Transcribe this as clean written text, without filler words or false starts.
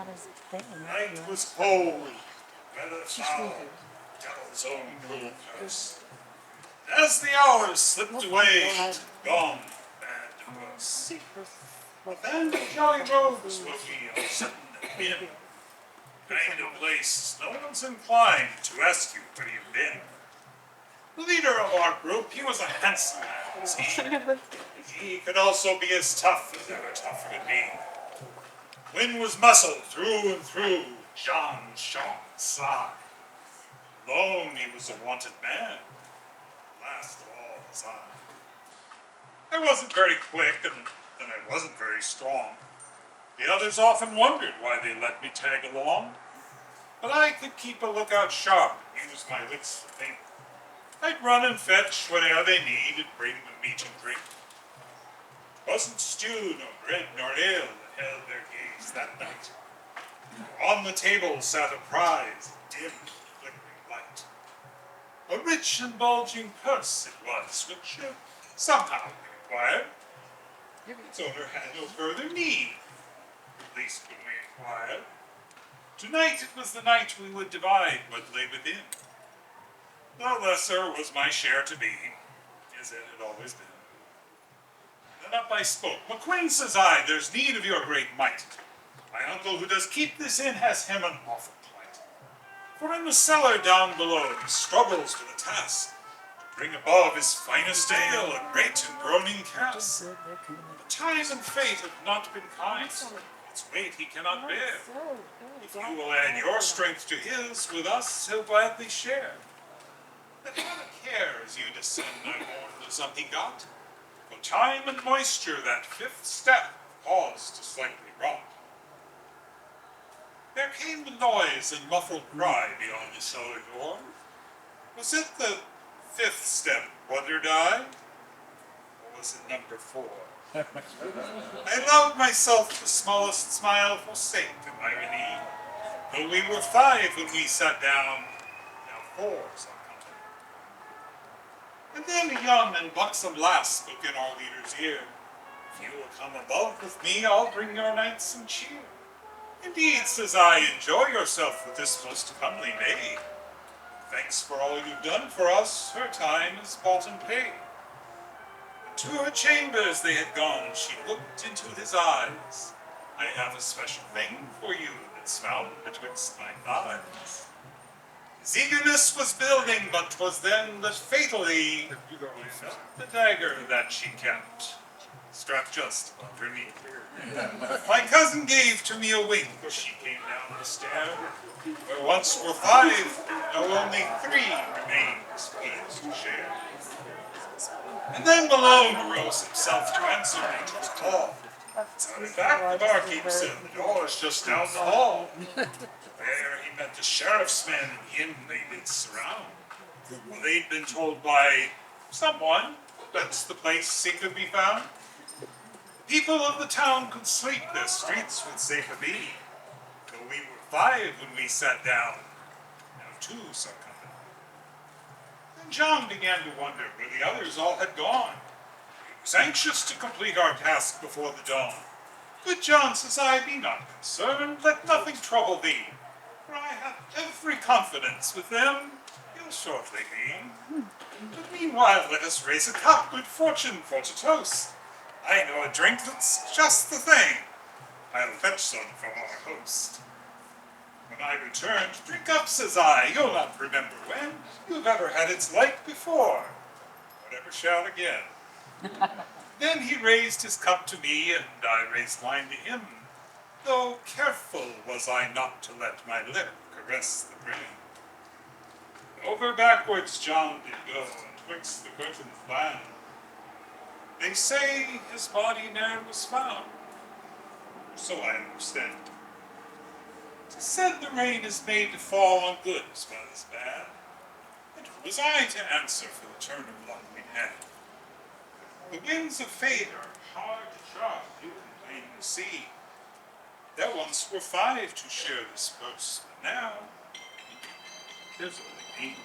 Night was cold, weather foul, devil's own cruel curse. As the hours slipped away, gone bad to worse. A band of jolly rogues were we on certain inn, kind of place no one's inclined to ask you where you've been. The leader of our group, he was a handsome man, was he? He could also be as tough as ever tough could be. Wind was muscle through and through, John shone sly. Alone he was a wanted man, last of all his eye. I wasn't very quick, and I wasn't very strong. The others often wondered why they let me tag along. But I could keep a lookout sharp and use my wits to think. I'd run and fetch whatever they need and bring them meat and drink. It wasn't stew, nor bread, nor ale that held their gaze that night. On the table sat a prize, dim, flickering light. A rich and bulging purse it was, which somehow we acquired. Its owner had no further need, at least when we inquired. Tonight it was the night we would divide what lay within. No lesser was my share to be, as it had always been. Then up I spoke. "McQueen," says I, "there's need of your great might. My uncle who does keep this inn has him an awful plight. For in the cellar down below he struggles with a task to bring above his finest ale a great and groaning cask. But time and fate have not been kind. Its weight he cannot bear. If you will add your strength to his, with us he'll gladly share. But have a care as you descend, I warn, the sum he got. For time and moisture, that fifth step, caused to slightly rot." There came a noise and muffled cry beyond the cellar door. Was it the fifth step, wondered I? Or was it number 4? I allowed myself the smallest smile for sake of irony. Though we were 5 when we sat down, now 4's our company. And then a young and buxom lass spoke in our leader's ear. "If you will come above with me, I'll bring your night some cheer." "Indeed," says I, "enjoy yourself with this most comely maid. Thanks for all you've done for us, her time is bought and paid." To her chambers they had gone, she looked into his eyes. "I have a special thing for you that's found betwixt my thighs." His eagerness was building, but 'twas then that fatally I felt the dagger that she kept, strapped just above her knee. My cousin gave to me a wink as she came down the stair. Where once were 5, now only 3 remains peace to share. And then Malone arose himself to answer nature's call. In fact, the barkeep said the door's just down the hall. There he met the sheriff's men, and him they did surround. Well, they'd been told by someone that's the place he could be found. People of the town could sleep, their streets would safer be. Though we were 5 when we sat down, now 2's our company. Then John began to wonder where the others all had gone. He was anxious to complete our task before the dawn. "Good John," says I, "be not concerned, let nothing trouble thee, for I have every confidence with them you'll shortly be. But meanwhile let us raise a cup, good fortune for to toast. I know a drink that's just the thing. I'll fetch some from our host." When I returned, "Drink up," says I, "you'll not remember when you've ever had its like before, whatever shall again." Then he raised his cup to me, and I raised mine to him, though careful was I not to let my lip caress the brim. Over backwards John did go, and twixt the curtains land. They say his body ne'er was found, so I understand. 'Tis said the rain is made to fall on good as well as bad, and who was I to answer for the turn of luck we had? The winds of fate are hard to chart, you can plainly see. There once were 5 to share this purse, but now there's only me.